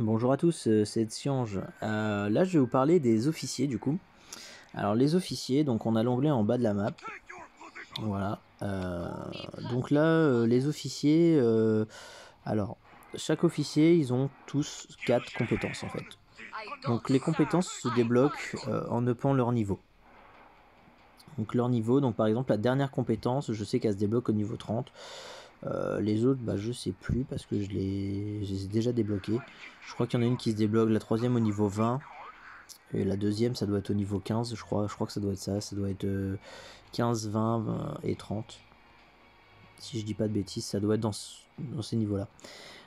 Bonjour à tous, c'est Tsiange. Là, je vais vous parler des officiers du coup. Alors, les officiers, donc on a l'onglet en bas de la map. Voilà. Donc là, les officiers, alors, chaque officier, ils ont tous 4 compétences en fait. Donc, les compétences se débloquent en upant leur niveau. Donc, leur niveau, donc par exemple, la dernière compétence, je sais qu'elle se débloque au niveau 30. Les autres, bah, je sais plus parce que je les ai déjà débloqués. Je crois qu'il y en a une qui se débloque, la troisième au niveau 20. Et la deuxième, ça doit être au niveau 15, je crois. Je crois que ça doit être ça. Ça doit être 15, 20, 20 et 30. Si je dis pas de bêtises, ça doit être dans ces niveaux-là.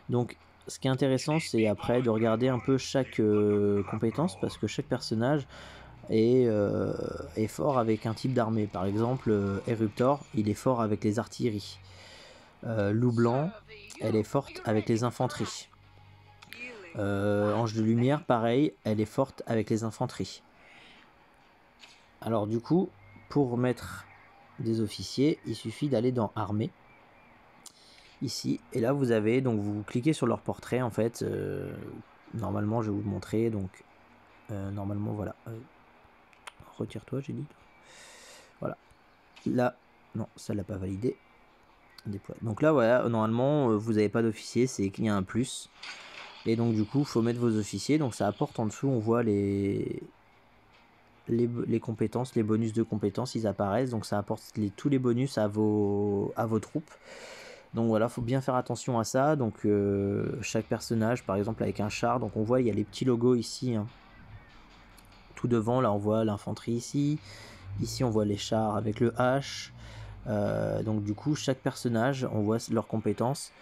Donc, ce qui est intéressant, c'est après de regarder un peu chaque compétence parce que chaque personnage est fort avec un type d'armée. Par exemple, Eruptor, il est fort avec les artilleries. Loup Blanc, elle est forte avec les infanteries. Ange de Lumière, pareil, elle est forte avec les infanteries. Alors du coup, pour mettre des officiers, il suffit d'aller dans Armée, ici, et là vous avez, donc vous cliquez sur leur portrait en fait, normalement je vais vous le montrer, donc normalement voilà, retire-toi j'ai dit, voilà, là, non, ça l'a pas validé, déploie. Donc là voilà, normalement vous n'avez pas d'officier, c'est qu'il y a un plus, et donc du coup il faut mettre vos officiers, donc ça apporte en dessous, on voit les compétences, les bonus de compétences, ils apparaissent, donc ça apporte tous les bonus à vos troupes. Donc voilà, faut bien faire attention à ça. Donc chaque personnage, par exemple avec un char, donc on voit il y a les petits logos ici, hein. Tout devant, là on voit l'infanterie ici. Ici on voit les chars avec le H. Donc du coup chaque personnage, on voit leurs compétences.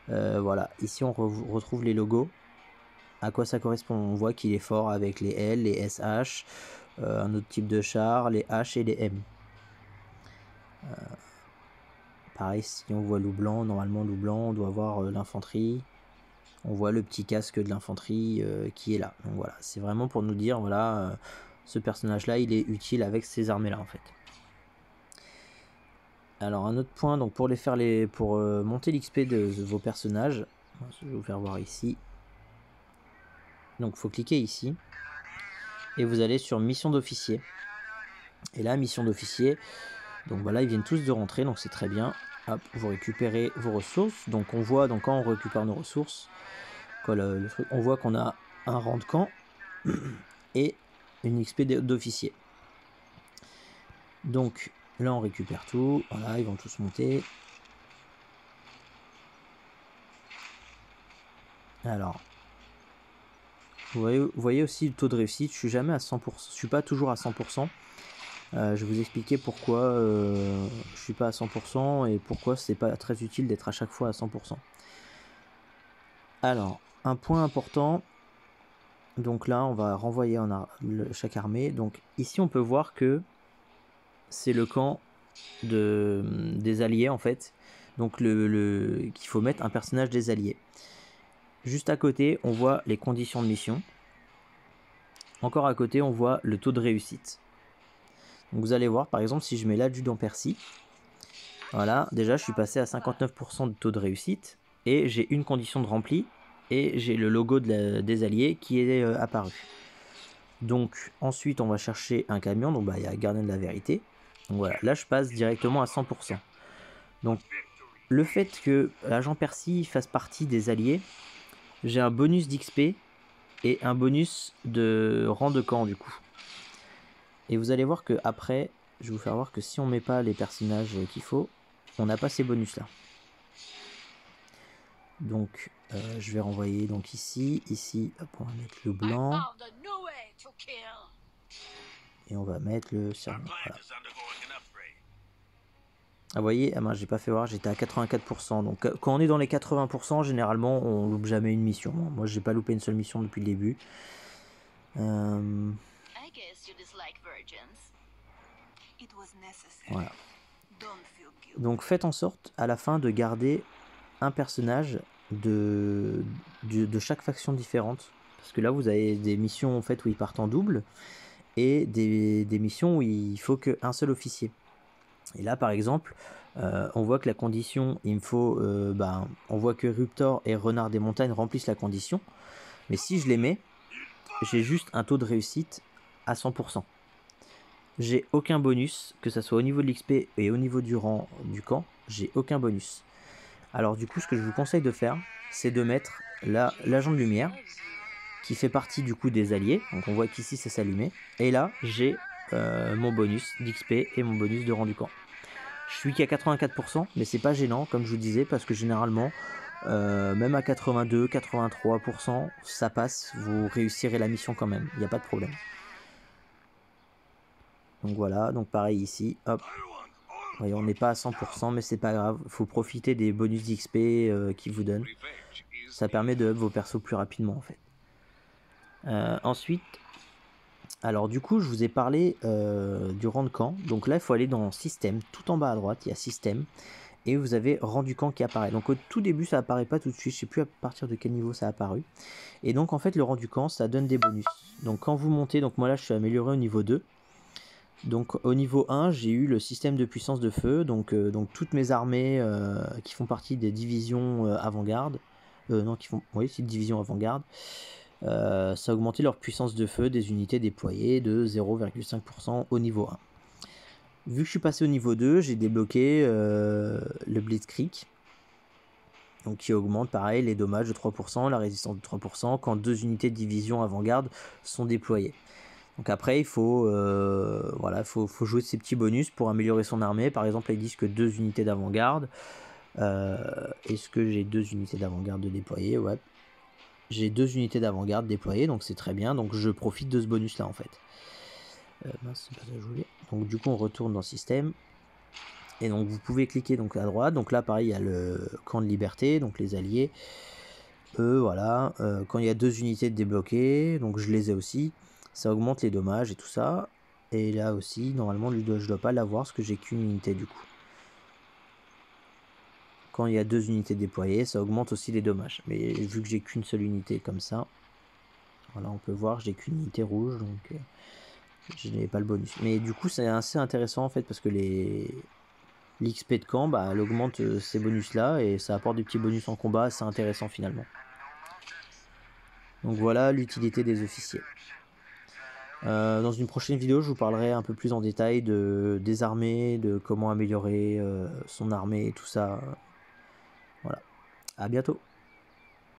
Voilà, ici on retrouve les logos. À quoi ça correspond? On voit qu'il est fort avec les L, les SH, un autre type de char, les H et les M. Pareil, si on voit loup blanc, normalement loup blanc, on doit voir l'infanterie. On voit le petit casque de l'infanterie qui est là. Donc voilà, c'est vraiment pour nous dire, voilà, ce personnage-là, il est utile avec ces armées-là en fait. Alors un autre point, donc pour monter l'XP de vos personnages, je vais vous faire voir ici. Donc il faut cliquer ici et vous allez sur mission d'officier. Et là, mission d'officier, donc voilà, ils viennent tous de rentrer, donc c'est très bien. Hop, vous récupérez vos ressources. Donc on voit, donc quand on récupère nos ressources, le truc, on voit qu'on a un rang de camp et une XP d'officier. Donc là on récupère tout, voilà, ils vont tous monter. Alors, vous voyez aussi le taux de réussite, je suis jamais à 100%, je suis pas toujours à 100%. Je vais vous expliquer pourquoi je suis pas à 100% et pourquoi c'est pas très utile d'être à chaque fois à 100%. Alors, un point important, donc là on va renvoyer chaque armée. Donc ici on peut voir que c'est le camp des alliés en fait. Donc qu'il faut mettre un personnage des alliés. Juste à côté, on voit les conditions de mission. Encore à côté, on voit le taux de réussite. Donc vous allez voir, par exemple, si je mets l'adjudant Percy, voilà, déjà je suis passé à 59% de taux de réussite, et j'ai une condition de rempli, et j'ai le logo des alliés qui est apparu. Donc ensuite, on va chercher un camion, donc il y a Gardien de la Vérité. Donc voilà, là je passe directement à 100%. Donc le fait que l'agent Percy fasse partie des alliés, j'ai un bonus d'XP et un bonus de rang de camp du coup. Et vous allez voir que après, je vais vous faire voir que si on met pas les personnages qu'il faut, on n'a pas ces bonus là. Donc je vais renvoyer donc ici, hop, on va mettre le blanc. Et on va mettre le serment. Voilà. Ah, vous voyez, ah ben, j'ai pas fait voir, j'étais à 84%. Donc quand on est dans les 80%, généralement on loupe jamais une mission. Moi j'ai pas loupé une seule mission depuis le début. Voilà. Donc faites en sorte à la fin de garder un personnage de chaque faction différente. Parce que là vous avez des missions en fait où ils partent en double et des missions où il faut qu'un seul officier. Et là par exemple, on voit que la condition, il me faut, on voit que Ruptor et Renard des Montagnes remplissent la condition. Mais si je les mets, j'ai juste un taux de réussite à 100%. J'ai aucun bonus, que ça soit au niveau de l'XP et au niveau du rang du camp, j'ai aucun bonus. Alors du coup, ce que je vous conseille de faire, c'est de mettre l'agent de lumière, qui fait partie du coup des alliés. Donc on voit qu'ici ça s'allumait. Et là, j'ai mon bonus d'XP et mon bonus de rang du camp. Je suis qu'à 84%, mais c'est pas gênant, comme je vous disais, parce que généralement, même à 82, 83%, ça passe, vous réussirez la mission quand même, il n'y a pas de problème. Donc voilà, donc pareil ici, hop. Voyez, on n'est pas à 100%, mais c'est pas grave, il faut profiter des bonus d'XP qu'ils vous donnent. Ça permet de up vos persos plus rapidement en fait. Ensuite, alors du coup, je vous ai parlé du rang de camp. Donc là, il faut aller dans système, tout en bas à droite, il y a système. Et vous avez rang du camp qui apparaît. Donc au tout début, ça apparaît pas tout de suite. Je sais plus à partir de quel niveau ça a apparu. Et donc en fait, le rang du camp, ça donne des bonus. Donc quand vous montez, donc moi là, je suis amélioré au niveau 2. Donc au niveau 1, j'ai eu le système de puissance de feu. Donc toutes mes armées qui font partie des divisions avant-garde. Non, qui font... Oui, c'est une division avant-garde. Ça a augmenté leur puissance de feu des unités déployées de 0,5% au niveau 1. Vu que je suis passé au niveau 2, j'ai débloqué le Blitzkrieg. Donc qui augmente pareil les dommages de 3%, la résistance de 3% quand 2 unités de division avant-garde sont déployées. Donc après il faut, voilà, faut jouer ces petits bonus pour améliorer son armée. Par exemple ils disent que 2 unités d'avant-garde. Est-ce que j'ai 2 unités d'avant-garde de déployer? Ouais. J'ai 2 unités d'avant-garde déployées, donc c'est très bien. Donc je profite de ce bonus là en fait. Mince, c'est pas ça que je voulais. Donc du coup on retourne dans système. Et donc vous pouvez cliquer donc à droite. Donc là pareil il y a le camp de liberté, donc les alliés. Eux voilà. Quand il y a 2 unités de débloquer, donc je les ai aussi. Ça augmente les dommages et tout ça. Et là aussi normalement je dois pas l'avoir parce que j'ai qu'une unité du coup. Quand il y a 2 unités déployées, ça augmente aussi les dommages. Mais vu que j'ai qu'une seule unité comme ça, voilà, on peut voir, j'ai qu'une unité rouge, donc je n'ai pas le bonus. Mais du coup, c'est assez intéressant en fait, parce que l'XP de camp, bah, elle augmente ces bonus-là, et ça apporte des petits bonus en combat, assez intéressant finalement. Donc voilà l'utilité des officiers. Dans une prochaine vidéo, je vous parlerai un peu plus en détail des armées, de comment améliorer son armée et tout ça. Voilà. À bientôt.